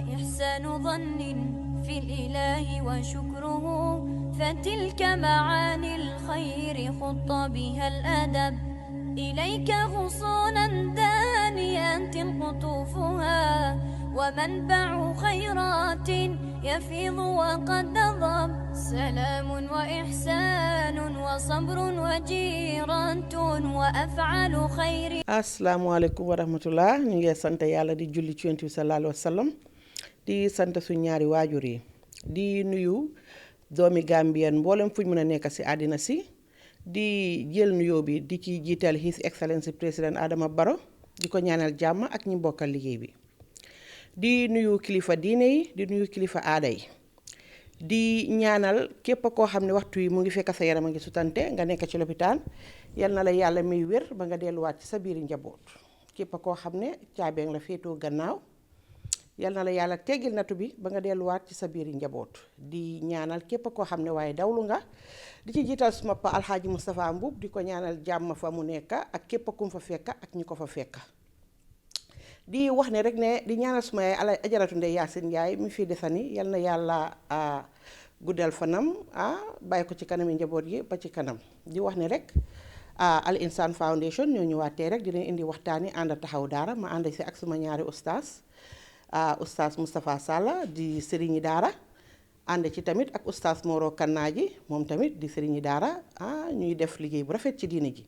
وإحسان ظن في الإله وشكره فتلك معاني الخير خط بها الأدب إليك غصونا دانيات قطوفها ومنبع خيرات يفيض وقد نضب سلام وإحسان وصبر وجيرة وأفعال خير. Assalamu alaikum wa rahmatullah. ñu ngi sant yàlla di julli ci yonent bi sallallahu alayhi wa sallam di sant suñu ñaari waajur yi di nuyu doomi Gambien mboolem fuñ mën a nekk ci àddina si di jël nuyoo bi di ci jiital His Excellency président Adama Barrow di ko ñaanal jàmm ak ñi bokkal liggéey bi di nuyu kilifa diine yi di nuyu kilifa aada yi di ñaanal képp koo xam ne waxtu yi mu ngi fekk sa yaram a ngi sutante nga nekk ci lopitaan yal na la yàlla may wér ba nga delluwaat ci sa biir njaboot képp koo xam ne caabeeng la féetoo gannaaw yal na la yàlla teggil natu bi ba nga delluwaat ci sa biir njaboot di ñaanal képp koo xam ne waaye dawlu nga di ci jiital suma pa Alxaaji Moustapha Mbub di ko ñaanal jàmm fa mu nekk ak képp kum fa fekk ak ñi ko fa fekk di wax ne rek ne di ñaanal suma yaay Ajaratu Ndey Yaasin Njaay mi fii desani yal na yàlla guddal fanam bàyyi ko ci kanami njaboot yi ba ci kanam di wax ne rek Al Insan Foundation ñoo ñëwaatee rek dinañ indi waxtaani ànd taxaw daara ma ànd si ak suma ñaari ustaas ustaas Moustapha Salla di sëriñi daara ànd ci tamit ak ustaas Moro Kannaaji moom tamit di sëriñi daara ñuy def liggéey bu rafet ci diine ji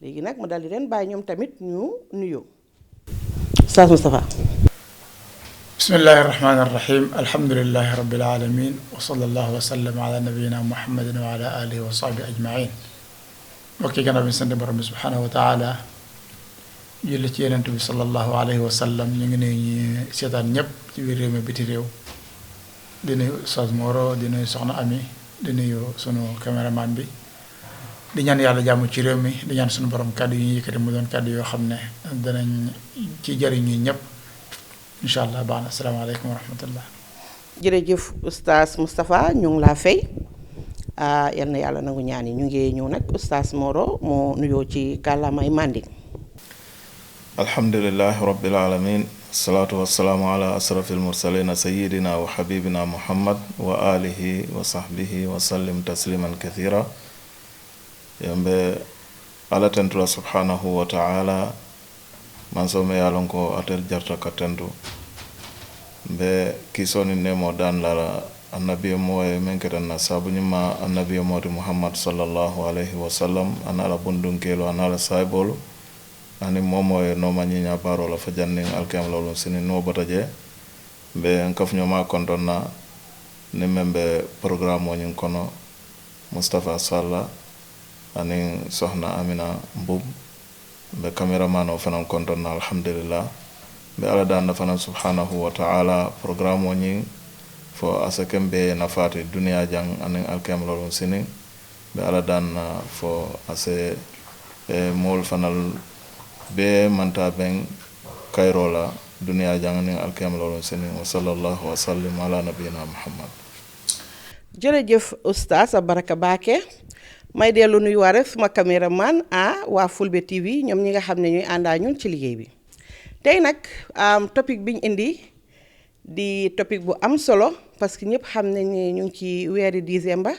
léegi nag ma dal di leen bàyyi ñoom tamit ñu nuyoo ustaas Moustapha. bismillahi irrahmani irrahim alhamdulilahi rabbil alamin wa sallallahu wa sallam ala nabiyina muhammadin wa ala alihi wa sahbi ajmain mbokki gannaaw bi sant borom bi subhanahu wa taala julli ci yenent bi sallallahu alayhi wa sallam ñu ngi nuyu ñi seetaan ñëpp ci biir réew mi biti réew di nuyu Oustaz Moro di nuyu Soxna Ami di nuyu sunu caméraman bi di ñaan yàlla jàmm ci réew mi di ñaan sunu borom kàddu yi ñu yëkkati mu doon kàddu yoo xam ne danañ ci jariñ ñi ñëpp incha allah baax na asalaamaaleykum wa rahmatullah. jërëjëf oustaz Moustapha ñu ngi laa fay yal na yàlla nangu ñaan yi ñu ngi ñëw nag oustaz Moro moo nuyoo ci kàllaamay Manding. alhamdulilahi rabbil alamin salaatu wassalaamu ala asrafil mursalina sayidina wa habibina muhammad wa alihi wa sahbihi wa sallim tasliman kathira yambe ala tentula subhanahu wa ta'ala man soome yalon ko atel jarta ka tentu mbe kisoni nemo dan lara annabi mo e men ketanna sabu nyima annabi mo muhammad sallallahu alaihi wasallam anala bundun kelo anala saibolu ani momo e no manyinya parola fajanning alkam lolon sini no bataje be nkaf nyoma kontonna ne membe programme wonyin kono Moustapha Salla ani Soxna Amina Mbub be cameraman o fanan kontonna alhamdulillah be ala dan fanan subhanahu wa ta'ala programme wonyin fo asakem be nafati dunia jang anin alkam lolon sini be ala dan fo ase mol fanal be manta ben kayrola dunia jang anin alkam lolon sini wa sallallahu wa sallim ala nabiyina muhammad. jërëjëf oustaz baraka baake may dellu nuyu waa rek suma caméraman waa Fulbe TV ñoom ñi nga xam ne ñuy àndaa ñun ci liggéey bi tey nag topic biñ indi di topic bu am solo parce que ñëpp xam nañ ne ñu ngi ci weeri décembre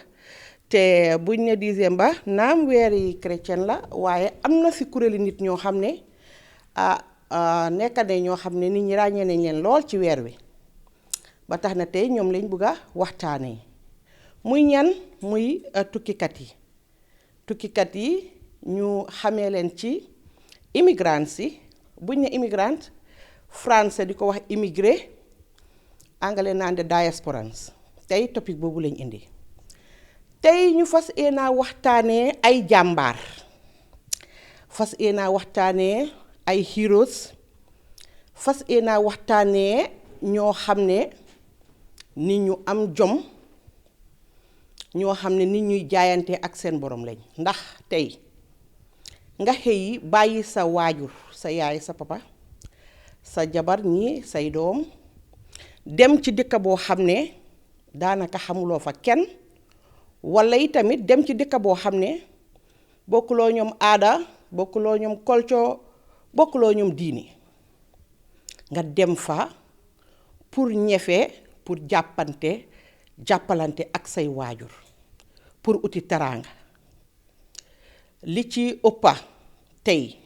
te buñ ne décembre naam weeri chrétien la waaye am na si kuréeli nit ñoo xam ne nekk ne ñoo xam ne nit ñi ràññee nañ leen lool ci weer wi ba tax na tey ñoom lañ bëgg a waxtaanee muy ñan muy tukkikat yi ñu xamee leen ci immigrants yi buñ ne immigrant français di ko wax immigré anglais naan de diasporans tey topic boobu lañ indi tey ñu fas yéenaa waxtaanee ay jàmbaar fas yéenaa waxtaanee ay heroes fas yéenaa waxtaanee ñoo xam ne nit ñu am jom ñoo xam ne nit ñuy jaayante ak seen borom lañ ndax tey nga xëy bàyyi sa waajur sa yaay sa papa sa jabar ñi say doom dem ci dëkk boo xam ne daanaka xamuloo fa kenn walla yi tamit dem ci dëkk boo xam ne bokkuloo ñoom aada bokkuloo ñoom culture bokkuloo ñoom diini nga dem fa pour ñefe pour jàppalante ak say waajur pour uti teraanga li ci ëppa tey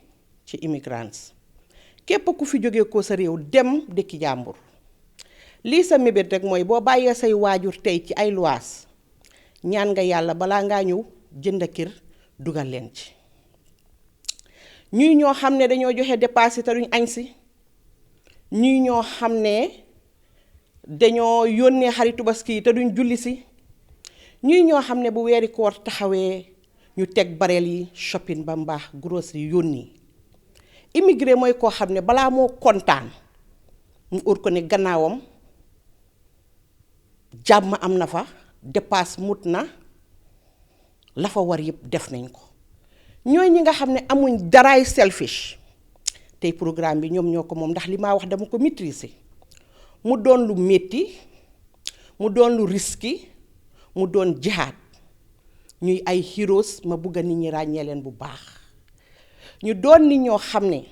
ci immigrants képp ku fi jógee ko sa réew dem dëkki jàmbur lii sa mébét rek mooy boo bàyyee say waajur tey ci ay luwaas ñaan nga yàlla balaa ngaa ñëw jënd kër dugal leen ci ñuy ñoo xam ne dañoo joxe dépasse te duñ añ si ñuy ñoo xam ne dañoo yónnee xarit Tabaski te duñ julli si ñuy ñoo xam ne bu weeri koor taxawee ñu teg bareel yi shopping ba mbaax grocery yónni immigré mooy koo xam ne balaa moo kontaan mu ur ko ne gannaawam jàmm am na fa dépasse mut na la fa war yëpp def nañ ko ñooy ñi nga xam ne amuñ daraay selfish tey programme bi ñoom ñoo ko moom ndax li maa wax dama ko maîtriser mu doon lu metti mu doon lu risky mu doon jihaad ñuy ay heroes ma bugg nit ñi ràññee leen bu baax ñu doon nit ñoo xam ne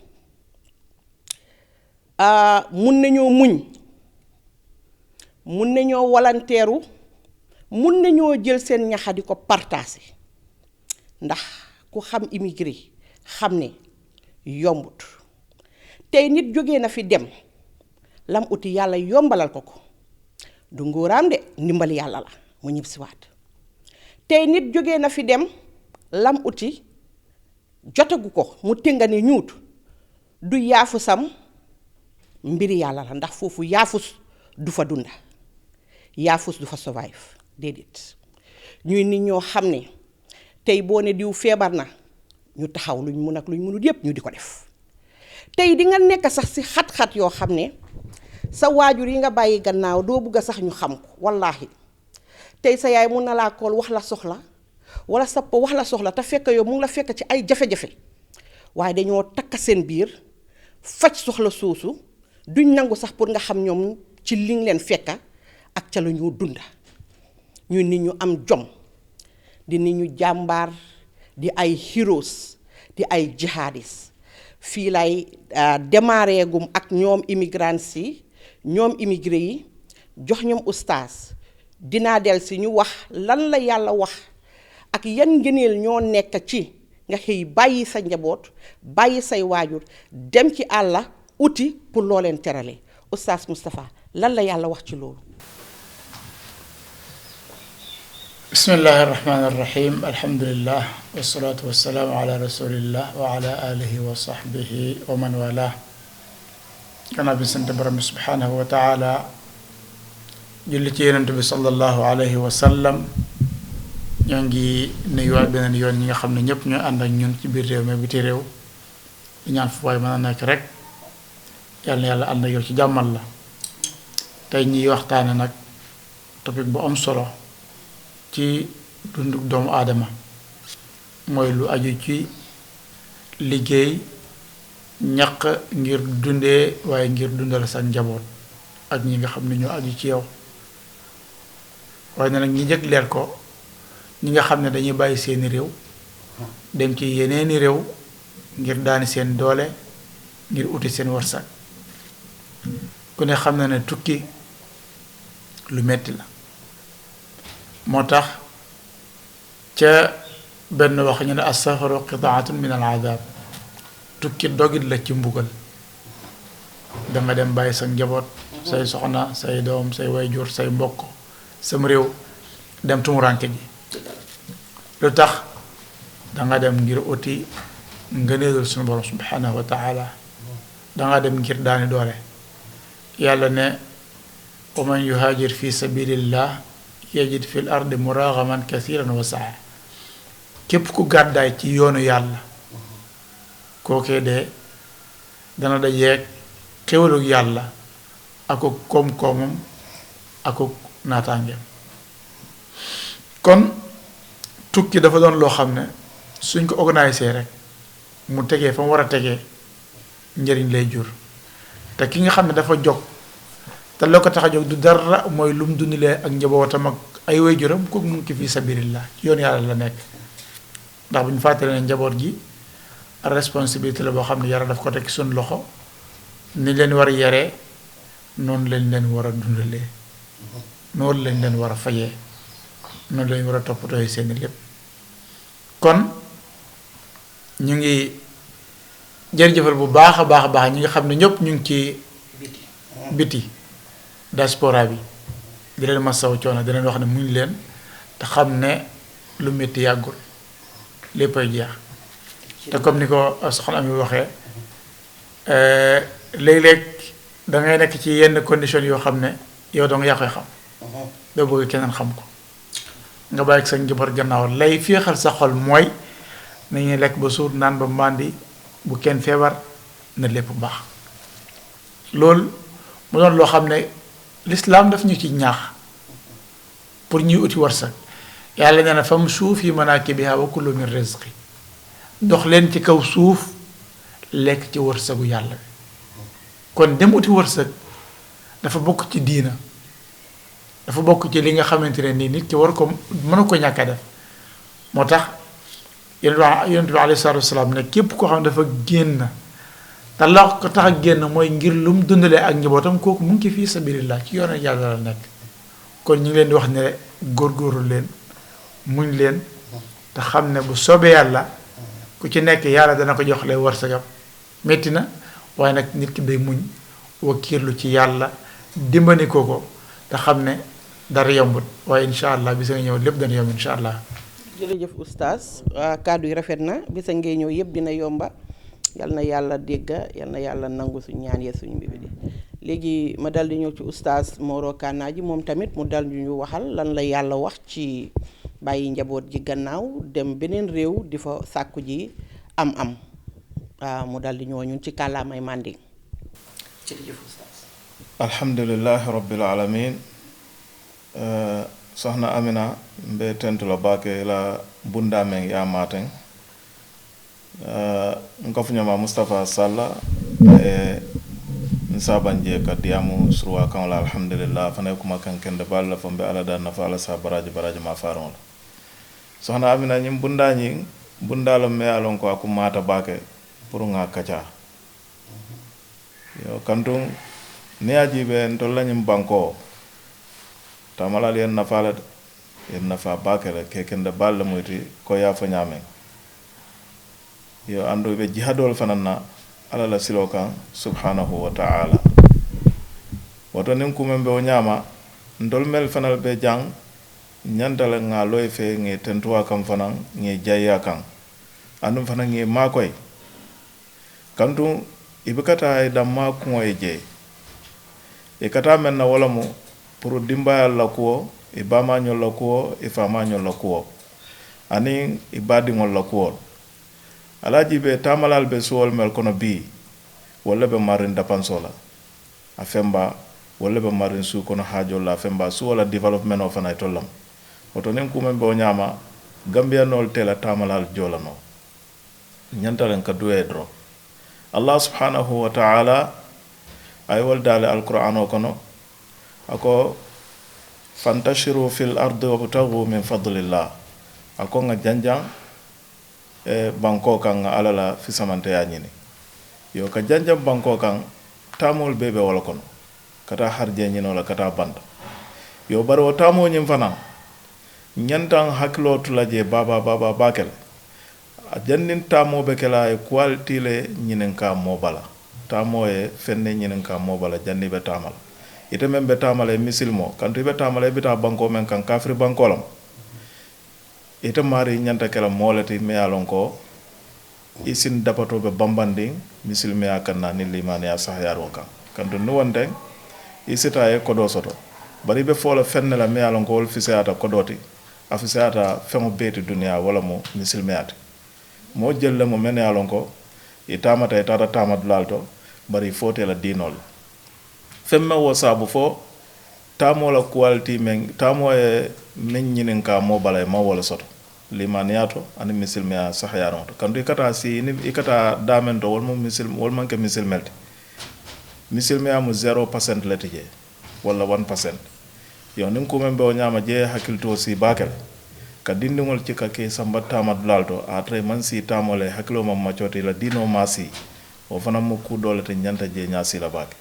mun nañoo muñ mun nañoo walanteeru mun nañoo jël seen ñaxa di ko partager ndax ku xam immigré xam ne yombut tey nit jógee na fi dem lam uti yàlla yombalal ko du ngóoraam de ndimbali yàlla la mu ñib si waat tey nit jógee na fi dem lam uti jotagu ko mu tënga ni ñuut du yaafusam mbiri yàlla la ndax foofu yaafus du fa dunda yaafus du fa survive déedéet ñuy nit ñoo xam ne tey boo ne diw feebar na ñu taxaw luñ mun ak luñ munut yépp ñu di ko def tey di nga nekk sax ci xat-xat yoo xam ne sa waajur yi nga bàyyi gannaaw doo bugg a sax ñu xam ko wallaahi tey sa yaay mun na laa kool wax la soxla wala sa pa wax la soxla te fekk yow mu ngi la fekk ci ay jafe-jafe waaye dañoo takk seen biir faj soxla soosu duñ nangu sax pour nga xam ñoom ci li nga leen fekka ak ca la ñu dunda ñu nit ñu am jom di nit ñu jàmbaar di ay heroes di ay jihadis fii lay démarré gum ak ñoom immigrants yi ñoom immigré yi jox ñoom ustaas dinaa del si ñu wax lan la yàlla wax ak yan ngëneel ñoo nekk ci nga xëy bàyyi sa njaboot bàyyi say waajur dem ci àlla uti pour loo leen terale ustaas Moustapha lan la yàlla wax ci loolu. bismillahi irrahmani irrahim alhamdulillah wasalaatu wasalaamu ala rasulillah wa ala alihi wa sahbihi wa man wala gannaaw bi sant borom bi subhanahu wa taala julli ci yonent bi sallallahu alayhi wa sallam ñoo ngi nuyuwaat beneen yoon ñi nga xam ne ñëpp ñoo ànd ak ñun ci biir réew mi biti réew di ñaan fu waay mën a nekk rek yàlla na yàlla ànd ak yow ci jàmmal la tey ñiy waxtaane nag topic bu am solo ci dundu doomu aadama mooy lu aju ci liggéey ñaq ngir dundee waaye ngir dundal sa njaboot ak ñi nga xam ne ñoo aju ci yow waaye nag ñi jëgleel ko ñi nga xam ne dañuy bàyyi seeni réew dem ci yeneeni réew ngir daani seen doole ngir uti seen warsak ku ne xam na ne tukki lu metti la moo tax ca benn wax ñu ne as-safaru qitaatun min al-adab tukki dogit la ci mbugal danga dem bàyyi sa njaboot say soxna say doom say wayjur say mbokk sam réew dem tumuranke ji lu tax danga dem ngir uti ngëneelul sunu borom subhanahu wa taala danga dem ngir daani doole yàlla ne wa man yuhaajir fi sabilillah yajid fil ardi muragaman kathiran wa saa képp ku gàddaay ci yoonu yàlla kookee de dana dajeeg xéwalug yàlla ako koom-koomam ako naataangeem kon tukki dafa doon loo xam ne suñ ko organisé rek mu tegee fa mu war a tegee njëriñ lay jur te ki nga xam ne dafa jóg te loo ko tax a jóg du dara mooy lu mu dundalee ak njabootam ak ay waajuram kooku mu ngi fi sabilillah yoon yàlla la nekk ndax bu ñu fàttalee ne njaboot gi responsabilité la boo xam ne yàlla daf ko teg suñu loxo ni leen war a yaree noonu lañ leen war a dundalee noonu lañ leen war a fayee noonu lañ war a toppatooy seeni lépp kon ñu ngi jërëjëfal bu baax a baax a baax ñi nga xam ne ñëpp ñu ngi ci biti diaspora bi di leen masaw coono di leen wax ne muñ leen te xam ne lu métti yàggul léppay jeex te comme ni ko soxna Ami waxee léeg-léeg da ngay nekk ci yenn condition yoo xam ne yow dong yaa koy xam doo bëgg keneen xam ko nga bàyyi sa njaboot gannaaw lay féexal sa xol mooy nañuy lekk ba suur naan ba màndi bu kenn feebar na lépp baax loolu mu doon loo xam ne lislaam daf ñu ci ñaax pour ñuy uti wërsëg yàlla nee na famshuu fii manaakibihaa wa kulu min rizqi dox leen ci kaw suuf lekk ci wërsëgu yàlla bi kon dem uti wërsëg dafa bokk ci diina dafa bokk ci li nga xamante ne nii nit ki war ko mën ko ñàkk a def moo tax yonent bi alayhi salaatu wasalaam ne képp koo xam ne dafa génn te la ko tax a génn mooy ngir lu mu dundalee ak njabootam kooku mu ngi fii sabilillah ci yoonu yàlla la nekk kon ñu ngi leen di wax ne góorgóorlu leen muñ leen te xam ne bu soobee yàlla ku ci nekk yàlla dana ko jox lay wërsëgam métti na waaye nag nit ki day muñ wakiirlu ci yàlla dimbali ko te xam ne dara yombut waaye incha allah bisa nga ñëw lépp dana yomb incha allah. jërëjëf oustaz kàddu yi rafet na bisa ngay ñëw yëpp dina yomba yal na yàlla dégga yal na yàlla nangu suñ ñaan yee suñ mbir bi léegi ma dal di ñëw ci oustaz Moro Kanaji moom tamit mu dal di ñu waxal lan la yàlla wax ci bàyyi njaboot ji gannaaw dem beneen réew di fa sàkku ji am-am mu dal di ñëw ñun ci kàllaamay Manding. jërëjëf oustaz. alhamdulillahi rabbil alamin soxna Amina mbe tentula baake la bundamen ya maten nkafuñama Moustapha Salla nsabanje ka diyamu surwa kan la alhamdulillah fana kuma kan kende balla fo mbe ala da nafa ala sa baraji ma faron la soxna Amina ñim bundañi bundalo me alon ko aku mata baake pour nga kaca yo kantum ni ajibe ntolla ñim banko tamalal yen nafa la yen nafa baake la ke kende balla moyti ko ya fa ñame yo andu be jihadol fananna ala la silo kan subhanahu wa ta'ala woto nin kumembe o ñama ndol mel fanal be jang ñandala nga loy fe ngi tentuwa kam fanan ngi jayya kan andum fanan ngi makoy kantu ibukata ay damma ko e je e kata men na wala mu pour dimbayal la ko e bama ñol la ko e fama ñol la ko ani ibadi ngol la ko alaji be tamalal be suwol mel kono bi wala be marin dapansola a femba wala be marin su kono hajol la femba su wala development of anay tollam oto nen kumen be o ñama gambia nol tela tamalal jolano ñantalen ka duwe dro allah subhanahu wa ta'ala ay wal dal alquran o kono ako fantashiru fil ardi wabtaghu min fadlillah ako nga janjang banko kan ala la fisamante ya ñini yo ka janjam banko kan tamol bebe wala kono kata harje ñino la kata banda yo baro tamo ñim fana ñantan haklo tulaje baba bakel a jannin tamo be kala e quality le ñinen ka mobala tamo e fenne ñinen ka mobala janni be tamal ite men be tamal e misilmo kantu be tamal e bita banko men kan kafri banko lam ite mari ñanta kala molati me alon ko isin dapato be bambandi misil me akanna ni limani ya sahyaro kan kanto no wonde isita e kodo soto bari be fola fenne la me alon ko wol fisata kodoti afisata femo beti dunia wala mo misil me ati mo jelle mo men alon ko itamata e tata tamad lalto bari fote la dinol femme wo sabu fo tamo la quality men tamo e men ñinin ka mo balay ma wala soto limaniyato ani misilme ya sahyaron to kandu ikata si ni ikata damen do wol mo misil wol man ke misil melti misilme ya mo 0% letije wala 1% yo nim ko membe o nyama je hakilto si bakel ka dindingol ci ka ke sambata madlalto a tre man si tamole hakilo mam macoti la dino masi o fana mo ku dole te nyanta je nyasi la bake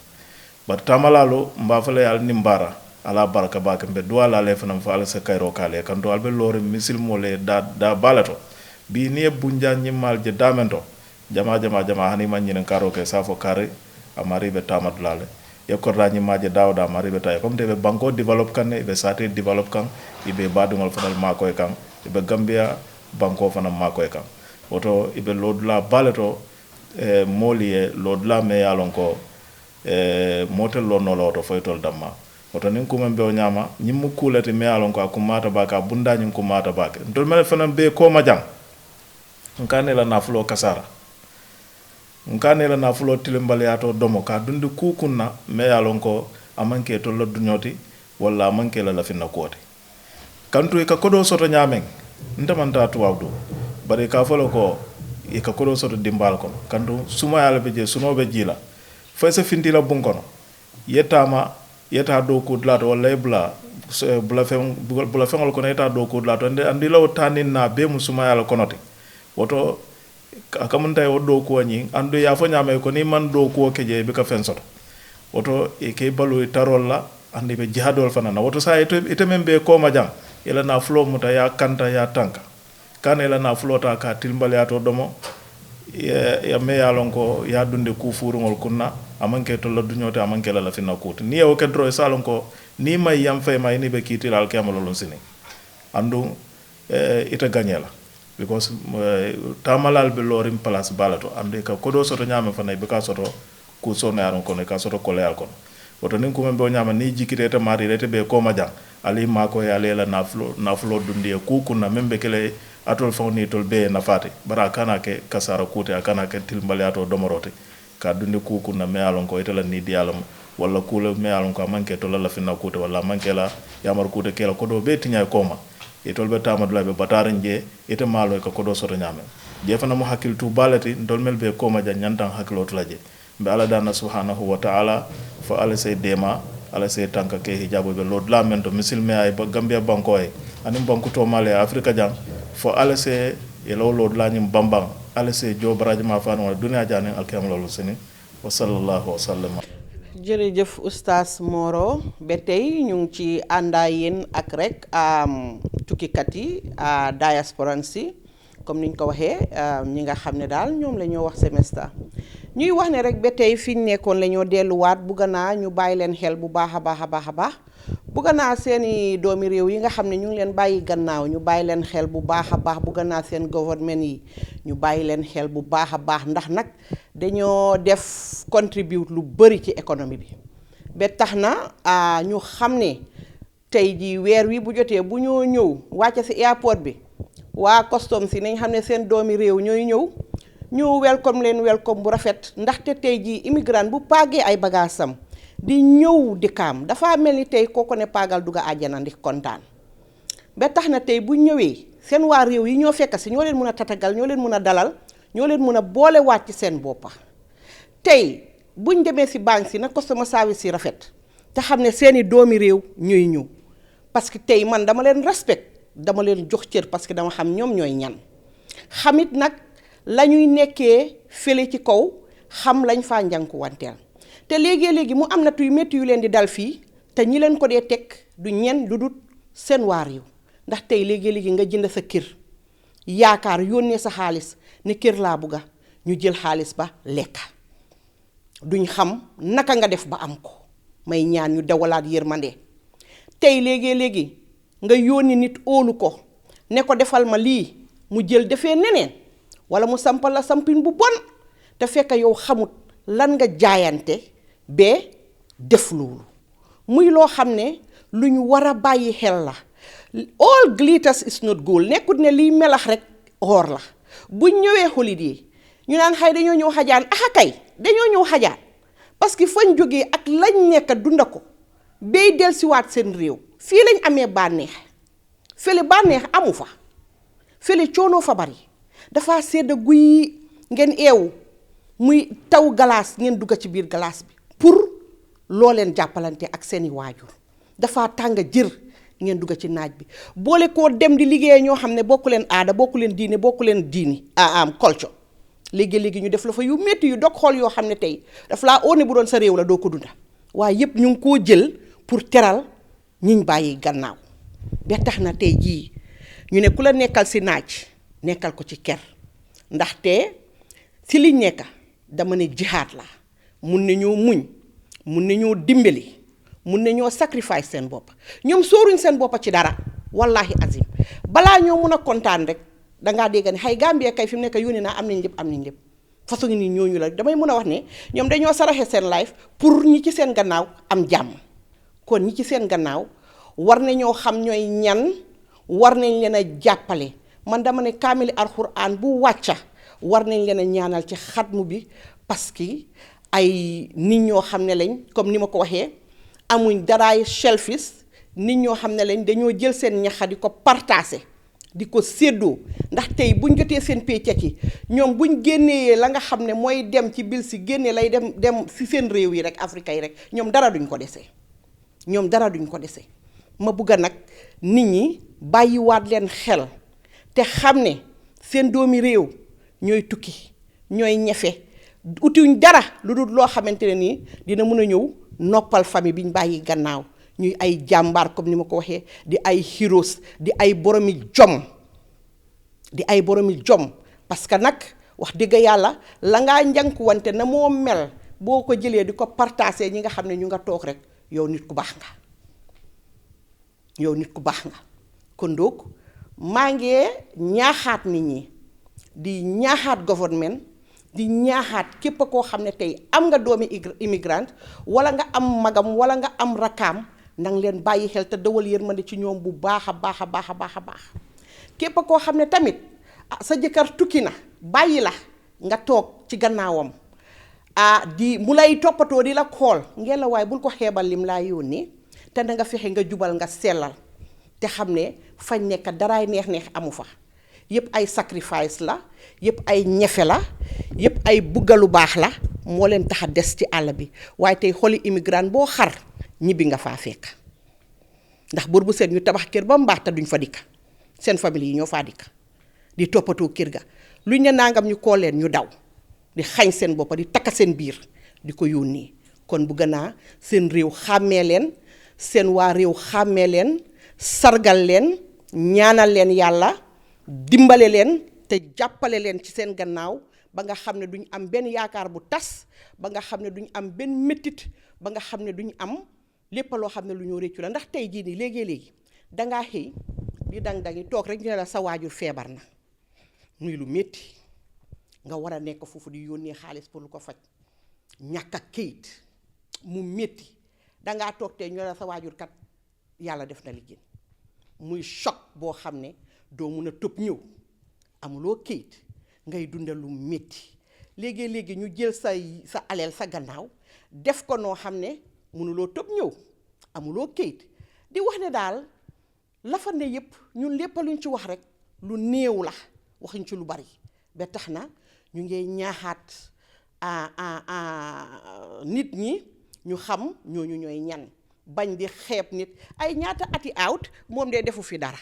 bar tamalalo mba fala yal nimbara ala baraka bake be duwala le fanam fa ala sa kayro kale kan do albe lore misil mole da balato bi ni bunja nyimal je damento jama hani man nyen karo ke safo kare amari be tamadulale e korda nyimaje dawda amari be tay comme de be banko develop kan be sate develop kan ibe badungol fanal mako e kan ibe gambia banko fanam mako e kan woto ibe lodula balato moli e lodula me yalon ko motel lo no loto foytol damma woto nin kuma be o nyama nyimmu kulati me alon ko akumata baka bunda nyin kumata baka ndol mel fanam be ko majang ngane la nafulo kasara ngane la nafulo tilimbal yato domo ka dundi kukunna me alon ko amanke to la dunyoti wala amanke la finna kote kantu e ka kodo soto nyamen ndamanta tuwawdo bare ka folo ko e ka kodo soto dimbal ko kantu suma yala be je suno be jila fa sa findi la bunkono yeta do ko dlato wala bula fengol ko yeta do ko dlato andi law tanin na be musuma yala konote woto akamunta yo do ko nyi andu ya fo nyame ko ni man do ko keje be ka fen soto woto e ke balu tarol la andi be jihadol fanana woto sa ite membe ko majam ila na flo muta ya kanta ya tanka kan ila na flota ka tilmbal ya to domo ya me yalon ko ya dunde ku furungol kunna amanke to la dunyote amanke la finna kuti ni o kedro e salon ko ni may yam fay may ni be kitil al kamalolon sini andu ita gagnela because tamalal be lorim place balato ande ka kodo soto nyama fanay be ka soto ku sono yaron kono ka soto kole al kono woto nin kuma be nyama ni jikite ta mari rete be ko majang ali mako ya lela na flo dundi ku kunna membe kele atol fawni tol be na fati bara kana ke kasara kute akana ke tilmbal yato domorote ka dundi ku kunna me alon ko itala ni dialam wala kula me alon ko manke to la finna kute wala manke la yamar kute kela kodo be tinya koma itol be tamadula be bataran je ite malo ko kodo soto nyame je fana mo hakil tu balati ndol mel be koma ja nyantan hakilo to laje be ala dana subhanahu wa ta'ala fa ala say dema ala say tanka ke hijabo be lod la men to misil me ay gambia banko e anim banko to male afrika jang fo ala say yelo lod la nyim bambang ala say jo baraji ma fa no dunya janen alkiyam lolu seni wa sallallahu wa sallam. jërëjëf oustaz Moro ba tey ñu ngi ci àndaa yéen ak rek tukkikat yi diaspora si comme niñ ko waxee ñi nga xam ne daal ñoom la ñoo wax semestre ñuy wax ne rek ba tey fi ñu nekkoon la ñoo delluwaat bugga naa ñu bàyyi leen xel bu baax a baax bugga naa seeni doomi réew yi nga xam ne ñu ngi leen bàyyi gannaaw ñu bàyyi leen xel bu baax a baax bugga naa seen gouvernement yi ñu bàyyi leen xel bu baax a baax ndax nag dañoo def contribute lu bëri ci économie bi ba tax na ñu xam ne tey jii weer wi bu jotee bu ñoo ñëw wàcce ci airport bi waa custom si nañ xam ne seen doomi réew ñooy ñëw ñu welcome leen welcome bu rafet ndaxte tey jii immigrant bu paagee ay bagaasam di ñëw di kaam dafa mel ni tey kooko ne paagal dugga àjjana ndi kontaan ba tax na tey bu ñëwee seen waa réew yi ñoo fekk si ñoo leen mën a tatagal ñoo leen mën a dalal ñoo leen mën a boole waat ci seen boppa tey buñ demee si banque si na customer service yi rafet te xam ne seeni doomi réew ñooy ñëw parce que tey man dama leen respect dama leen jox cër parce que dama xam ñoom ñooy ñan xamit nag la ñuy nekkee fële ci kaw xam lañ faa njànku wanteel te léegi mu am na tuy métti yu leen di dal fii te ñi leen ko dee teg du ñen lu dul seen waa réew ndax tey léegi nga jënd sa kër yaakaar yónnee sa xaalis ne kër laa bugga ñu jël xaalis ba lekk duñ xam naka nga def ba am ko may ñaan ñu dawalaat yërmande tey léegi nga yónni nit óolu ko ne ko defal ma lii mu jël defee neneen wala mu sampal la sampin bu bon te fekk yow xamut lan nga jaayante bee def loolu muy loo xam ne lu ñu war a bàyyi xel la all glitters is not gold nekkut ne liy melax rek or la buñ ñëwee holiday ñu naan xay dañoo ñëw xajaan kay dañoo ñëw xajaan parce que fañ jógee ak lañ nekk dunda ko bay dellusiwaat seen réew fii lañ amee bànneex fële bànneex amu fa fële coono fa bari dafa sedd guy ngeen eewu muy taw galaas ngeen dugg ci biir galaas bi pour loo leen jàppalante ak seeni waajur dafa tàng jër ngeen dugg ci naaj bi boole koo dem di liggéey ñoo xam ne bokku leen aada bokku leen diini culture léegi ñu def la fa yu métti yu dog xool yoo xam ne tey daf laa óone bu doon sa réew la doo ko dunda waaye yëpp ñu ngi koo jël pour teral ñiñ bàyyi gannaaw ba tax na tey jii ñu ne ku la nekkal si naaj nekkal ko ci ker ndaxte si liñ nekka dama ne jihaad la mun nañoo muñ mun nañoo dimbali mun nañoo sacrifice seen bopp ñoom sóoruñ seen bopp ci dara wallahi azim balaa ñoo mun a kontaan rek dangaa dégg ne xay Gambie kay fi mu nekk yónni naa am nañ lépp façon ni ñooñu la damay mën a wax ne ñoom dañoo saraxe seen life pour ñi ci seen gannaaw am jàmm kon ñi ci seen gannaaw war nañoo xam ñooy ñan war nañ leen a jàppale man dama ne kaamili alxuraan bu wàcca war nañ leen a ñaanal ci xatmu bi parce que ay nit ñoo xam ne lañ comme ni ma ko waxee amuñ daraay selfish nit ñoo xam ne lañ dañoo jël seen ñaxa di ko partager di ko séddoo ndax tey buñ jotee seen paycheck yi ñoom buñ génnee la nga xam ne mooy dem ci bil si génnee lay dem si seen réew yi rek Afrique yi rek ñoom dara duñ ko dese ma bugg nag nit ñi bàyyiwaat leen xel te xam ne seen doomi réew ñooy tukki ñooy ñefe utiwuñ dara lu dul loo xamante ne nii dina mën a ñëw noppal famille biñ bàyyi gannaaw ñuy ay jàmbaar comme ni ma ko waxee di ay heroes di ay boromi jom parce que nag wax dëgg yàlla la ngaa njànku wante na moo mel boo ko jëlee di ko partager ñi nga xam ne ñu nga toog rek yow nit ku baax nga kon donc maa ngi ñaaxaat nit ñi di ñaaxaat government di ñaaxaat képp koo xam ne tey am nga doomi immigrant wala nga am magam wala nga am rakkaam nang leen bàyyi xel te dawal yërmande ci ñoom bu baax a baax képp koo xam ne tamit sa jëkkër tukki na bàyyi la nga toog ci gannaawam di mu lay toppatoo di la xool ngeen la waaye bul ko xeebal lim laa yónnee te na nga fexe nga jubal nga sellal te xam ne fañ nekk daraay neex amu fa yépp ay sacrifice la yépp ay ñefe la yépp ay buggalu baax la moo leen tax a des ci àll bi waaye tey xoli immigrant boo xar ñibbi nga faa fekk ndax bor bu seet ñu tabax kër ba mbaax te duñ fa dikk seen famille yi ñoo faa dikk di toppatoo kër ga luñ ne nangam ñu koo leen ñu daw di xañ seen boppa di takka seen biir di ko yónnee kon bu gënaa seen réew xàmmee leen seen waa réew xàmmee leen sargal leen ñaanal leen yàlla dimbale leen te jàppale leen ci seen gannaaw ba nga xam ne duñ am benn yaakaar bu tas ba nga xam ne duñ am benn méttit ba nga xam ne duñ am lépp loo xam ne lu ñoo réccu la ndax tey jii nii léegi dangaa xëy di dang-dangi toog rek ñu ne la sa waajur feebar na muy lu métti nga war a nekk foofu di yónnee xaalis pour lu ko faj ñàkk ak kayit mu métti dangaa toog tey ñu ne la sa waajur kat yàlla def na liggéey muy choc boo xam ne doo mun a tëb ñëw amuloo kayit ngay dundal lu métti léegi ñu jël sa aleel sa gannaaw def ko noo xam ne mënuloo tëb ñëw amuloo kayit di wax ne daal la fa ne yépp ñun lépp luñ ci wax rek lu néew la waxuñ ci lu bari ba tax na ñu ngi ñaaxaat nit ñi ñu xam ñooñu ñooy ñan bañ di xeeb nit ay ñaata ati out moom dee defu fi dara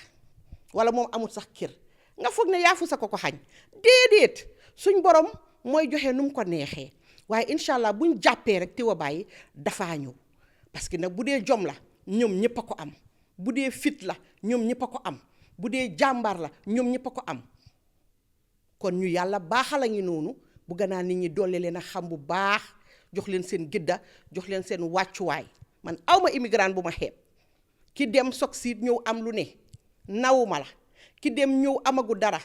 wala moom amul sax kër nga foog ne yaafu sa ko xañ déedéet suñ borom mooy joxe nu mu ko neexee waaye incha allah buñ jàppee rek tiwa bàyyi dafaa ñëw parce que nag bu dee jom la ñoom ñëpp a ko am bu dee fit la ñoom ñëpp a ko am bu dee jàmbaar la ñoom ñëpp a ko am kon ñu yàlla baaxal a ngi noonu bu gënaa nit ñi doole leen a xam bu baax jox leen seen gëdda jox leen seen wàccuwaay man awma immigrant bu ma xeeb ki dem sok siit ñëw am lu ne nawuma la ki dem ñëw amagu dara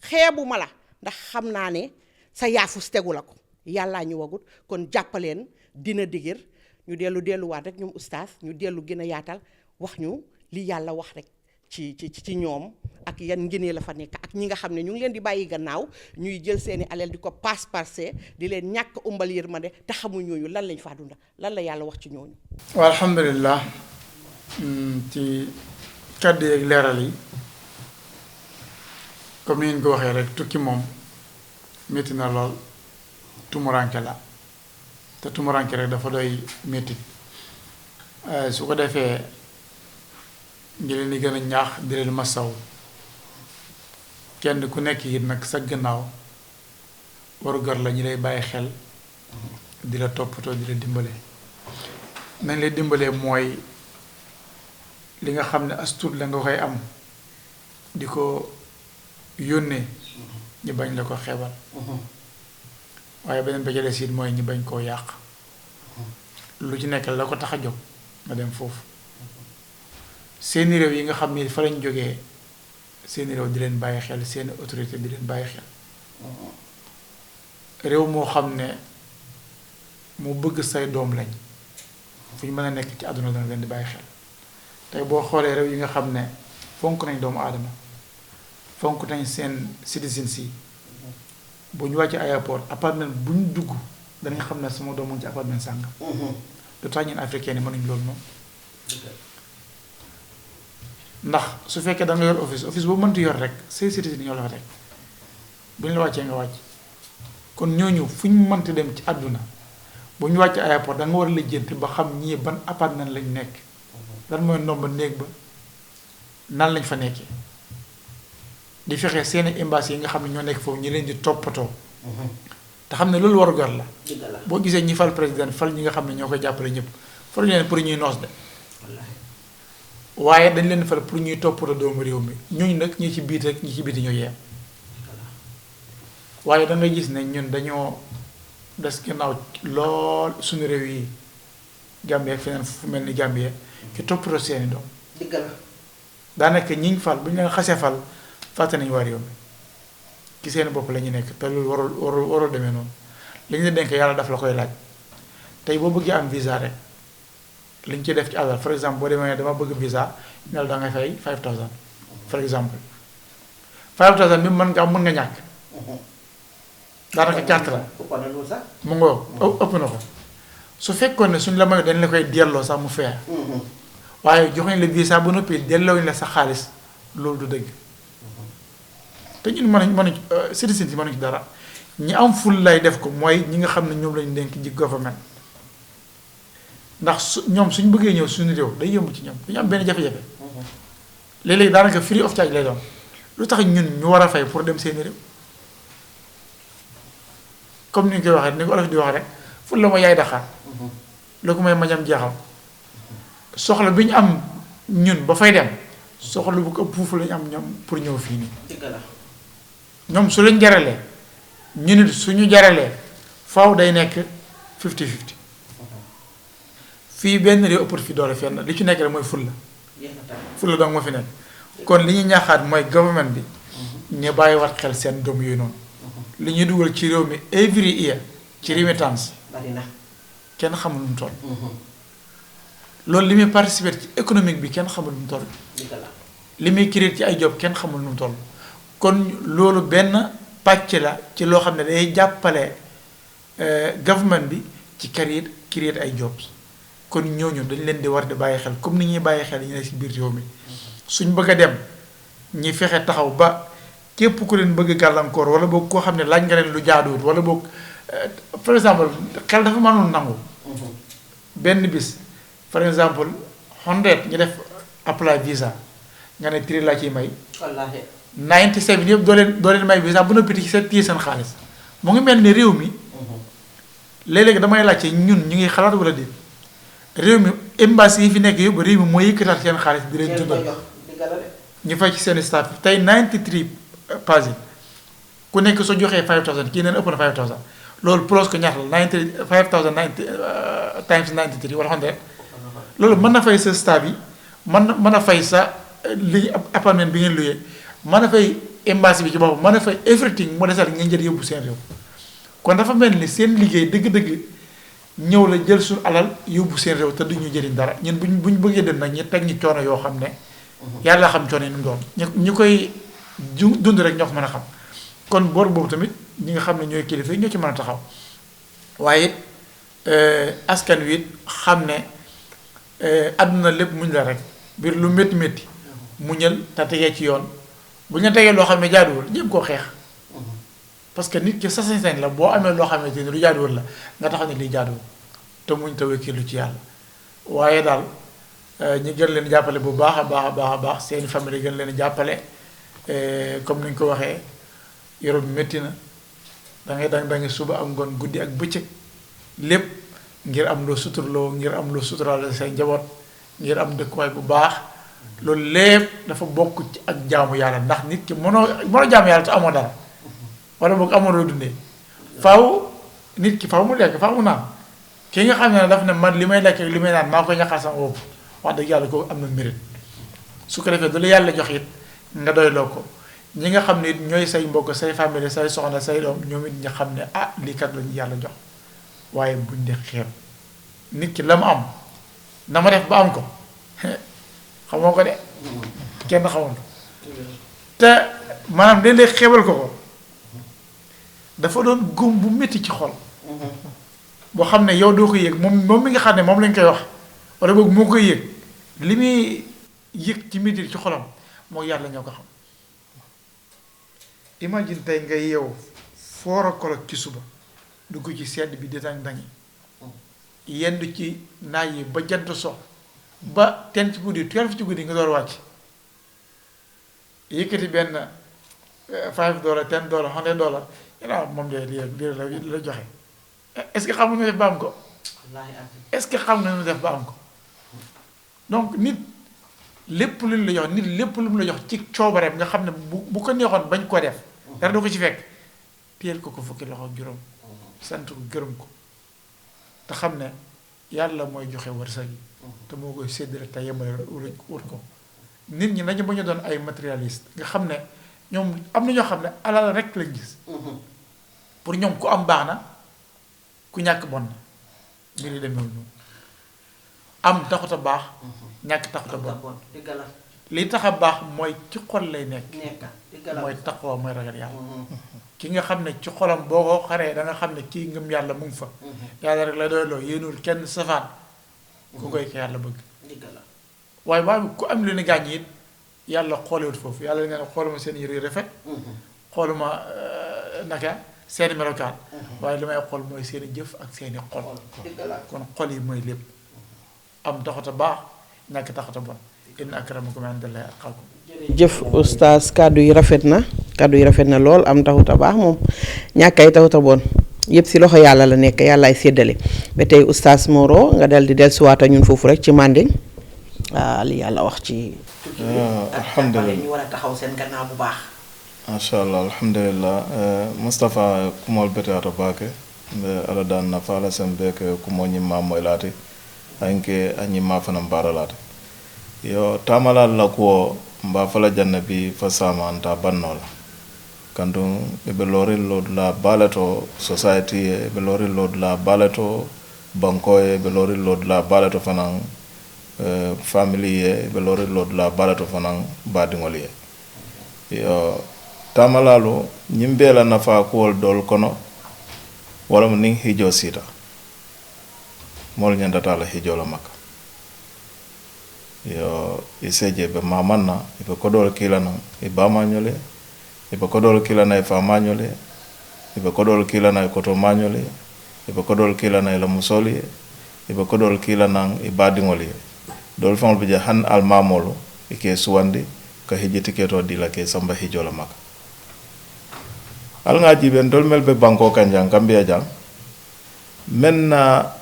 xeebuma la ndax xam naa ne sa yaafus tegu la ko yàllaa ñu wagut kon jàppaleen dina dëgër ñu delluwaat rek ñoom ustaas ñu dellu gën a yaatal wax ñu li yàlla wax rek ci ñoom ak yan ngëneel la fa nekk ak ñi nga xam ne ñu ngi leen di bàyyi gannaaw ñuy jël seeni alal di ko passe di leen ñàkk umbal yërmande te xamu ñooñu lan lañ faa dunda lan la yàlla wax ci ñooñu. waaw alhamdulilah ci kàddu yeeg leeral yi comme ni ngeen ko waxee rek tukki moom métti na lool tumuranke la te tumuranke rek dafa doy métti su ko defee ngi leen di gën a ñaax di leen masaw kenn ku nekk it nag sa gannaaw waru gar la ñi lay bàyyi xel di la toppatoo di la dimbale nañ lay dimbalee mooy li nga xam ne as tuut la nga koy am di ko yónnee ñi bañ la ko xeebal waaye beneen ba jëlee siit mooy ñi bañ koo yàq lu ci nekk la ko tax a jóg nga dem foofu seeni réew yi nga xam ni fa lañ jógee seeni réew di leen bàyyi xel seeni autorité di leen bàyyi xel réew moo xam ne mu bëgg say doom lañ fu ñu mën a nekk ci àdduna dana leen di bàyyi xel tey boo xoolee réew yi nga xam ne fonk nañ doomu aadama fonk nañ seen citizens yi bu ñu wàccee aéroport appartement bu ñu dugg danañ xam ne sama doom mu ngi ci appartement sàngam lu tax ñun africain yi mënuñ loolu noonu ndax su fekkee da nga yor office boobu mënti yor rek say citizens ñoo la fa teg bu ñu la wàccee nga wàcc kon ñooñu fu ñu mënti dem ci àdduna bu ñu wàccee aéroport da nga war a lijjanti ba xam ñii ban appartement lañ nekk lan mooy nomba néeg ba nan lañ fa nekkee di fexe seeni embassy yi nga xam ne ñoo nekk foofu ñi leen di toppatoo te xam ne loolu waru gar la boo gisee ñi fal président fal ñi nga xam ne ñoo koy jàppale ñëpp faru leen pour ñuy noos de waaye dañ leen fal pour ñuy toppatoo doomu réew mi ñooñu nag ñi ci biit rek ñi ci biti ñoo yeem waaye da nga gis ne ñun dañoo des ginnaaw lool suñu réew yi Gambie ak feneen fu mel ni Gambie ki toppatoo seeni doom daanaka ñiñ fal bu ñu leen xasee fal fàtte nañu waa réew mi ci seeni bopp la ñu nekk te loolu warul demee noonu li ñu denk yàlla daf la koy laaj tey boo bëggee am visa rek li ñu ci def ci alal par exemple boo demee dama bëgg visa ñu ne la da ngay fay 5000 par exemple 5000 bi mën nga ñàkk daanaka carte la mu ngoo ëpp na ko su fekkoon ne suñ la may dañ la koy delloo sax mu feex waaye jox nañ la visa ba noppi delloo la sa xaalis loolu du dëgg te ñun mënuñ citizen yi mënuñ ci dara ñi am ful lay def ko mooy ñi nga xam ne ñoom lañu dénk ji government ndax ñoom suñ bëggee ñëw suñu réew day yomb ci ñoom duñu am benn jafe-jafe léeg-léeg daanaka free of charge lay doon lu tax ñun ñu war a fay pour dem seeni réew comme ni ñu koy waxee ni ko olof di wax rek ful la ma yaay daxaar lu ko may mañam jeexal soxla bi ñu am ñun ba fay dem soxla bu ko ëpp foofu lañu am ñoom pour ñëw fii nii ñoom su leen jaralee ñu nit suñu jaralee faaw day nekk 50-50 fii benn réew ëppatu fi doole fenn li ci nekk rek mooy fulla dong moo fi nekk kon li ñuy ñaaxaat mooy government bi ñu bàyyi wat xel seen doom yooyu noonu li ñuy dugal ci réew mi every year ci remittance kenn xamul lu mu toll loolu li muy participer ci économique bi kenn xamul lu mu toll li muy créer ci ay job kenn xamul lu mu toll kon loolu benn pàcc la ci loo xam ne day jàppale government bi ci créer ay jobs kon ñooñu dañ leen di war di bàyyi xel comme ni ñuy bàyyi xel ñu ne ci biir réew mi suñ bëgg a dem ñi fexe taxaw ba képp ku leen bëgg gàllankoor wala boog koo xam ne laaj nga leen lu jaaduwut wala boog par exemple xel dafa mënul nangu benn bis par exemple 100 ñu def apply visa nga ne 3 laa ciy may 97 yëpp doo leen may visa bu noppi ci seen téye seen xaalis mu ngi mel ni réew mi léeg-léeg damay laajte ñun ñu ngi xalaat wala déet réew mi embassy yi fi nekk yëpp réew mi mooy yëkkataat seen xaalis di leen dundal ñu fay ci seen staff tey 93 passé ku nekk soo joxee 5000 kii neen ëpp na 5000 loolu plus que ñaata la 5000 times 93 wala 100 loolu mën na fay sa staff yi mën na fay sa li appartement bi ngeen luyee mën na fay embassy bi ci boppam mën na fay everything mu desal ngeen jël yóbbu seen réew kon dafa mel ni seen liggéey dëgg-dëgg ñëw la jël suñu alal yóbbu seen réew te duñu jëriñ dara ñun buñ bëggee dem nag ñi teg ñi coono yoo xam ne yàlla xam coono yi nu mu doon ñu koy dund rek ñoo ko mën a xam kon boor boobu tamit ñi nga xam ne ñooy kilifa yi ñoo ci mën a taxaw waaye askan wi it xam ne àdduna lépp muñ la rek biir lu métti métti muñal te tegee ci yoon bu ñu tegee loo xam ne jaaduwul ñëpp koo xeex parce que nit ki sa sañ-sañ la boo amee loo xamante ni lu jaaduwul la nga taxaw ne lii jaaduwul te muñ te wékkilu ci yàlla waaye daal ñu gën leen jàppale bu baax a baax a baax a baax seeni famille gën leen jàppale comme ni ñu ko waxee yoro bi métti na da ngay suba ak ngoon guddi ak bëccëg lépp ngir am loo suturloo ngir am loo suturaale say njaboot ngir am dëkkuwaay bu baax loolu lépp dafa bokk ci ak jaamu yàlla ndax nit ki mënoo jaamu yàlla te amoo dara wala boog amoo loo dundee faaw nit ki faaw mu lekk faaw mu naan ki nga xam ne daf ne man li may lekk li may naan maa koy ñaqal sama bopp wax dëgg yàlla ko am na mérite su ko defee du la yàlla jox it nga doyloo ko ñi nga xam ne it ñooy say mbokk say famille say soxna say doom ñoom it ñu xam ne ah lii kat lañu yàlla jox waaye buñ de xeeb nit ki la mu am na ma def ba am ko xamoo ko de kenn xamul ko te maanaam dañ lay xeebal ko dafa doon góom bu métti ci xol boo xam ne yow doo ko yëg moom mi nga xam ne moom lañ koy wax wala boog moo koy yëg li muy yëg ci métti ci xolam moo yàlla ñoo ko xam imagine tey nga yeewu foora kolog ci suba dugg ci sedd bi di dang-dangi yendu ci naaj yi ba jant so ba ten ci guddi 12 ci guddi nga door wàcc yëkkati benn $5 $10 $100 moom de lii la joxe est-ce que xam nga nu def ba am ko est-ce que xam nga nu def ba am ko donc nit lépp lu la jox nit lépp lu mu la jox ci coobareem nga xam ne bu ko neexoon bañ ko def dara du ko ci fekk téyel ko fukki loxo juróom sant ko gërëm ko te xam ne yàlla mooy joxe wërsëg yi te moo koy séddale te yemale wut ko nit ñi nañu bañ a doon ay matérialiste nga xam ne ñoom am na ñoo xam ne alal rek lañ gis pour ñoom ku am baax na ku ñàkk bon na mbir yi demewul noonu am taxut a baax ñàkk taxut a bon li tax a baax mooy ci xol lay nekk mooy taxoo mooy ragal yàlla ki nga xam ne ci xolam boo ko xaree da nga xam ne kii ngëm yàlla mu ngi fa yàlla rek la doyloo yéenul kenn safaan ku koy ko yàlla bëgg waaye maa ku am lu ne gàññ it yàlla xoolewut foofu yàlla nga ne xooluma seen yére yu rafet xooluma naka seeni melokaan waaye li may xool mooy seeni jëf ak seeni xol kon xol yi mooy lépp am taxata baax ñàkk taxata bon inna akramakum indallahi atqakum jëf oustaz kàddu yi rafet na lool am taxuta baax moom ñàkkay taxuta bon yëpp si loxo yàlla la nekk yàllaay séddale ba tey oustaz Moro nga dal di dellusiwaata ñun foofu rek ci Manding li yàlla wax ci alhamdulillah ñu war a taxaw seen gannaaw bu baax masha Allah alhamdulillah Mustapha kumol bete ato baake mbe ala dan na fala sem beke kumo nyimma moylati anke anyimma fanam baralati yo tamala la ko mba fala jannabi fa sama anta bannola kandu be loril lod la balato society be loril lod la balato banko be loril lod la balato fanan family be loril lod la balato fanan badingoli yo tamalalo nyimbe la nafa ko dol kono wala mo ning hijo sita mol nyandata la hijo la makka yo iseje be mamanna ibe kodol kilana iba mañole ibe kodol kilana ifa mañole ibe kodol kilana koto mañole ibe kodol kilana la musoli ibe kodol kilana ibadingoli dol fon be han al mamolo ike suwandi ka hijiti keto dila ke samba hijo la makka al nga jiben dol mel be banko kanjang kambiya jang menna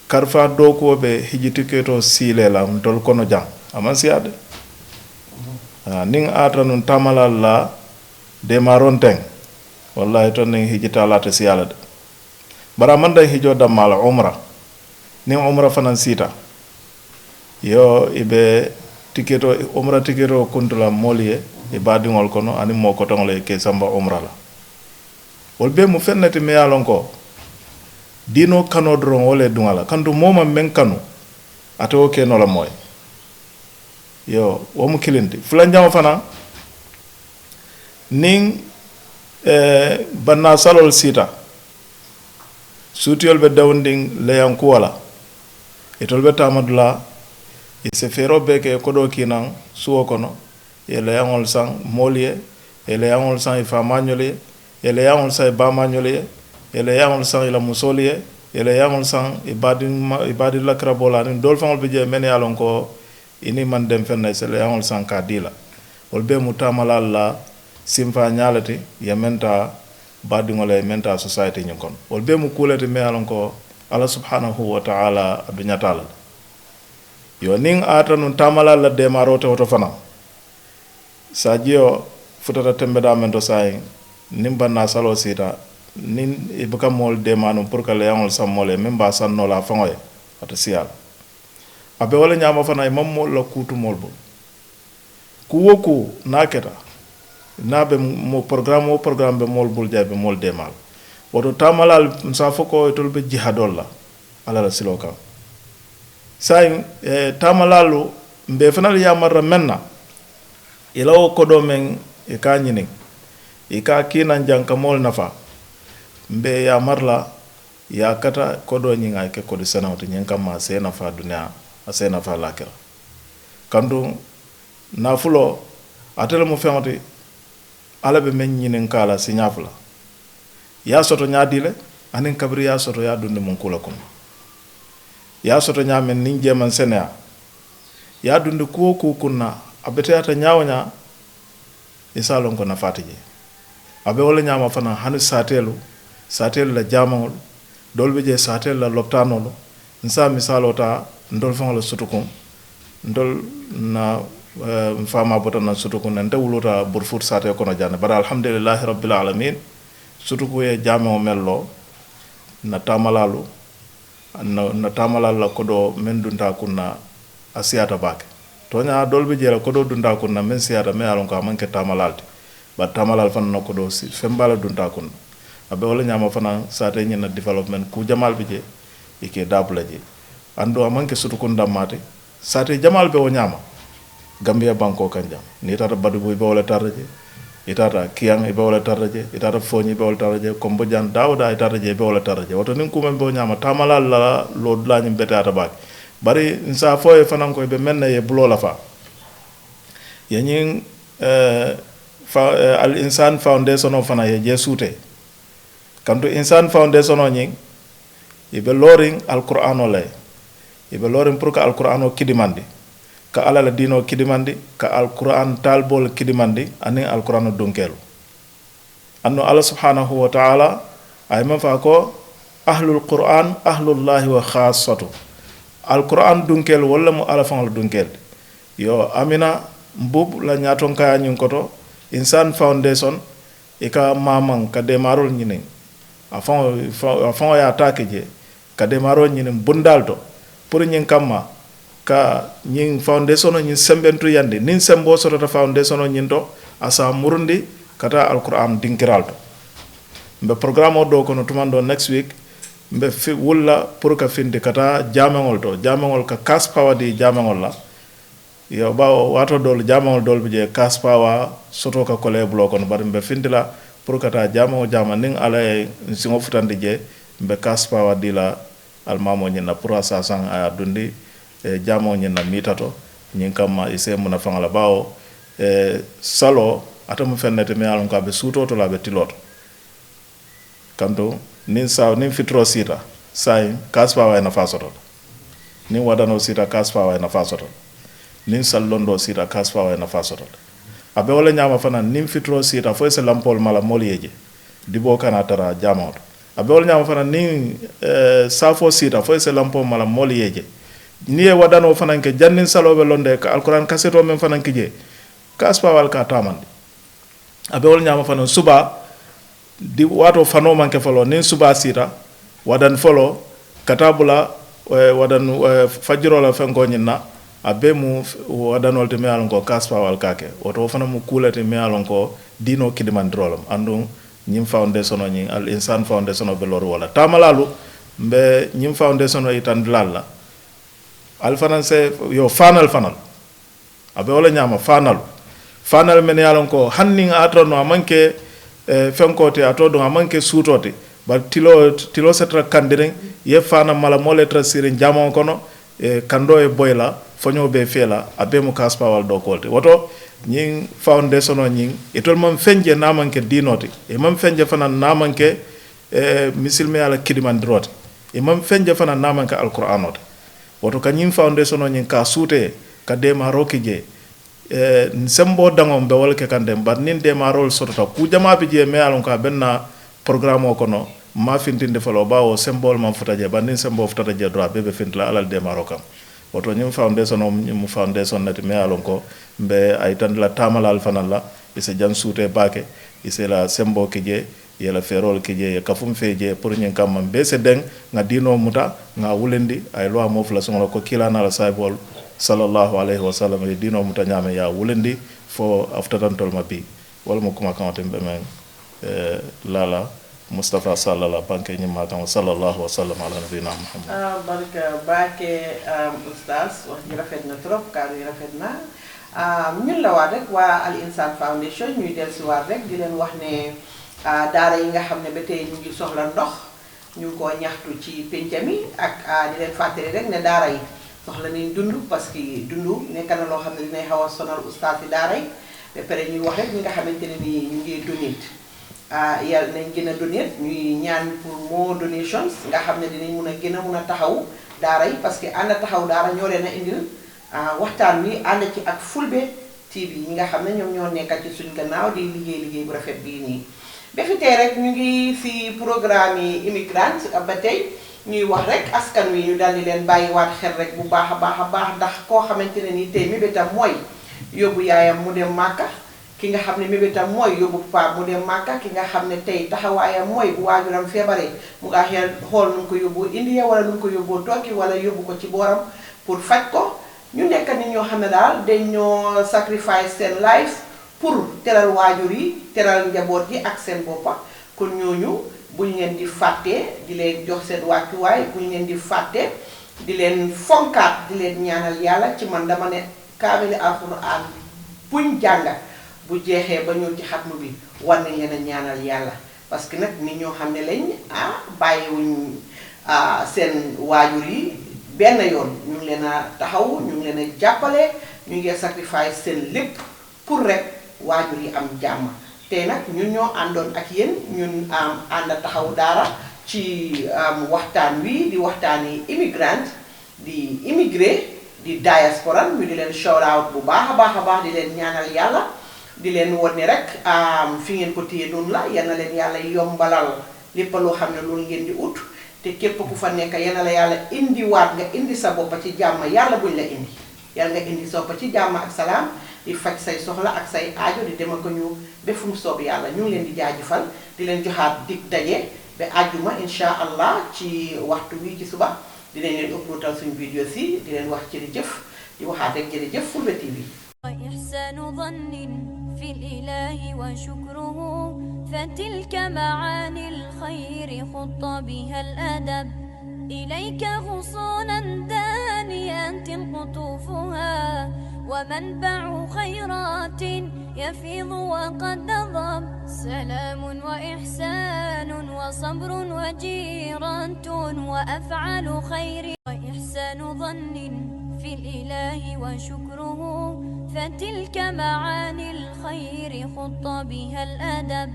karfa doko be hijiti keto sile la dol kono jang aman siade ning ata nun tamala la de maronteng wallahi ton ning hijita la ta siala de bara man day hijo da mala umra ning umra fanan sita yo ibe tiketo umra tiketo kuntula moliye e badingol kono ani mo ko tongole ke samba umra la wol be mu fennati me yalon ko dino kano dron wole dungala kandu moma men kanu ato ke no la moy yo wo mu kilindi fulan jama fana ning banna salol sita sutiyol be dawnding leyan ko wala etol be tamadula e se fero be ke ko do kinan suwo kono e leyangol sang molie e leyangol sang ifa magnole e leyangol sang ba magnole e leyangol sang ila musolie e leyangol sang ibadi la krabola ni dol fangol be je men yalon ko ini man dem fenna se leyangol sang ka dila wol be mutamala la simfa nyalati ya menta badingole menta society nyukon wol be mu kulati me yalon ko ala subhanahu wa ta'ala adunyatala yo ning ata nun tamala la demaro te woto fana sajio futata tembe da men to say nim banna salo sita nin ibaka mol demanu pour que le yangol samole memba sanno la fangoye ata sial abe wala nyama fana mam mol la kutu molbo ku woku naketa nabe mo programme be mol bul jabe mol demal woto tamalal sa foko tolbe jihadol la ala la siloka say tamalalu mbe fanal ya marra menna ilaw ko do men e ka nyini e ka kinan janka mol nafa mbe ya marla ya kata ko do nyinga ke ko de sanawto nyenka ma se nafa dunya ase nafa lakira kandu nafulo atele mo fewti ala be men nyinin kala sinyafula ya soto nyaadile anin kabri ya soto ya dunde mon kula kono ya soto nyamen nin jeman senea ya dunde ko kunna abete ata nyawnya isalon ko nafatije abe wala nyama fana hanu satelu la jamangol dolbe je satel la loptanolo nsa misalota ndol fangolo sutukon ndol na fama botana sutukon nda wuluta burfut sate kono janne bara alhamdulillah rabbil alamin sutuko e jamo mello na tamalalu na tamalal la kodo men dunta kunna asiata bake tonya dolbe jela kodo dunta kunna men siata me alon ka manke tamalalti ba tamalal fan no kodo si fembala dunta kunna abe wala nyama fana sate nyina development ku jamal bije ike dabla je ando amanke sutukon damate sate jamal be o nyama gambia banko kanjam ni tata badu boy be wala tarje itata kiyang ibe wala tarje itata fonyi be wala tarje kombo jan dawda itata je be wala tarje wato nin kuma be nyama tamalal la lo dlañi betata bak bari nsa foye fanan ko be menna ye bulo la fa yanyin al insan foundation of fana ye je sute kanto insan foundation o nyin ibe loring alquran o lay ibe loring pour que alquran o kidimandi ka ala la dino kidimandi ka alquran talbol kidimandi ani alquran donkelu anno ala subhanahu wa ta'ala ay ma fa ko ahlul quran ahlullahi wa khassatu alquran dunkel wala mu ala fangol dunkel yo amina mbub la nyaton kaya nyin koto insan foundation e ka mamang ka demarol nyine afan ya attaque je ka demarol nyine bundalto pour nyin kamma ka nyin foundation nyin sembentu yande nin sembo sotata foundation nyin do asa murundi kata alquran dinkiralto mbe programme do kono tumando next week mbe fi wulla pour ka finde kata jamangol to jamangol ka kas power di jamangol la yo bawo wato dol jamangol dol bije kas power soto ka kole blo kono bar mbe findila pour kata jamangol jamaning ala singo futande je mbe kas power di la almamo nyina pour asasan a dundi jamo nyina mitato nyin kama ise muna fangala bawo salo atamu fennete me alon ka be suto to la be tiloto kanto nin fitro sita sai kaspa wa na fasoto nin wadano sita kaspa wa na fasoto nin sallondo sita kaspa wa na fasoto abe wala nyama fana nin fitro sita fo se lampol mala molieje dibo kana tara jamoto abe wala nyama fana nin safo sita fo se lampol mala molieje niye wadano fana ke jannin salobe londe ka alquran kaseto men fana ke je kaspa wal ka tamande abe wala nyama fana suba di wato fano manke folo nin suba sita wadan folo katabula wadan fajiro la fenko nyina abe mu wadan wolte me alon ko kaspa wal kake wato fana mu kulate me alon ko dino kidimandrolam andu nyim foundation o nyin al insan foundation o belor wala tamalalu mbe nyim foundation o itandlalla al fananse yo fanal abe wala nyama fanal men alon ko hanning atrono manke fenkote atodo amanke sutote bar tilo setra kandiren ye fana mala mole trasirin jamon kono kando e boyla fonyo be fela abe mu kaspa wal do kolte woto nyin foundation o nyin etol mam fenje namanke dinoti e mam fenje fana namanke misilme ala kidiman drote e mam fenje fana namanke alqur'anote woto kanyin foundation o nyin ka sute ka de maroki je sembo dangom be wolke kande bar nin de marol sotota ku jama bi je me alon ka benna programme o kono ma fintinde falo bawo symbole man futaje bandin symbole futataje droit bebe fintla alal demaro kam woto ñum foundation o ñum foundation nati me alon ko mbe ay tan la tamalal fanalla ise jan suute baake ise la sembo kije yela ferol kije ya kafum feje pour ñen kam be se deng nga dino muta nga wulendi ay loi mo fla songo ko kilana la saybol sallallahu alayhi wa sallam e dino muta nyame ya wulendi fo aftatan mabi wala mo kuma kamate be men lala Mustafa sallallahu banke ñima kam sallallahu wa sallam ala nabina muhammad barka baake oustaz wax ji rafet na trop kàddu yi rafet na ñun la waat rek waa Al Insan Foundation ñuy dellusiwaat rek di leen wax ne daara yi nga xam ne ba tey ñu ngi soxla ndox ñu ngi ko ñaxtu ci pénca mi ak di leen fàttali rek ne daara yi soxla nañ dund parce que dund nekk na loo xam ne dinay xaw a sonal oustaz yi daara yi ba pare ñuy wax rek ñi nga xamante ne ni ñu ngi donate yàlla nañ gën a donate ñuy ñaan pour more donations nga xam ne dinañ mun a gën a mun a taxaw daara yi parce que ànd taxaw daara ñoo leen a indil waxtaan wi ànd ci ak Fulbe TV ñi nga xam ne ñoom ñoo nekkat ci suñ gannaaw di liggéey bu rafet bii nii ba fi tey rek ñu ngi si programme yi immigrant ba tey ñuy wax rek askan wi ñu daal di leen bàyyiwaat xel rek bu baax a baax ndax koo xamante ne nii tey mébétam mooy yóbbu yaayam mu dem Màkka ki nga xam ne mébétam mooy yóbbu paa mu dem Màkka ki nga xam ne tey taxawaayam mooy bu waajuram feebaree mu nga xool nu mu ko yóbbu India wala nu mu ko yóbbu Turquie wala yóbbu ko ci booram pour faj ko ñu nekk nit ñoo xam ne daal dañ ñoo sacrifice seen life pour teral waajur yi teral njaboot gi ak seen boppa kon ñooñu buñ leen di fàtte di leen jox seen wàccuwaay buñ leen di fàtte di leen fonkaat di leen ñaanal yàlla ci man dama ne kaamili alxuraan buñ jànga bu jeexee ba ñëw ci xatmu bi war nañ leen a ñaanal yàlla parce que nag nit ñoo xam ne lañ bàyyiwuñ seen waajur yi benn yoon ñu ngi leen a taxaw ñu ngi leen a jàppale ñu ngi sacrifice seen lépp pour rek waajur yi am jàmm tey nag ñun ñoo àndoon ak yéen ñun ànd taxaw daara ci waxtaan wi di waxtaani immigrant di immigré di diaspora ñu di leen shout out bu baax a baax di leen ñaanal yàlla di leen won ne rek fi ngeen ko téye noonu la yal na leen yàlla yombalal lépp loo xam ne loolu ngeen di ut te képp ku fa nekk yal na la yàlla indiwaat nga indi sa boppa ci jàmm yàlla buñ la indi yàlla nga indi soppa ci jàmm ak salaam di faj say soxla ak say aajo di dem ak ñu ba fu mu soob yàlla ñu ngi leen di jaajëfal di leen joxaat dig daje ba àjjuma insha allah ci waxtu wi ci suba dinañ leen uploadal suñu vidéo si di leen wax jërëjëf di waxaat rek jërëjëf Fulbe TV. وإحسان ظن في الإله وشكره فتلك معاني الخير خط بها الأدب إليك غصونا دانيات قطوفها ومنبع خيرات يفيض وقد نظم سلام وإحسان وصبر وجيرة وأفعال خير وإحسان ظن في الإله وشكره فتلك معاني الخير خط بها الأدب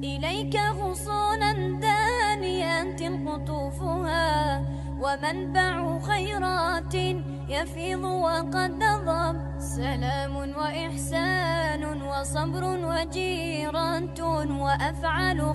إليك غصونا دانيات قطوفها ومنبع خيرات يفيض وقد نظم سلام وإحسان وصبر وجيرة وأفعال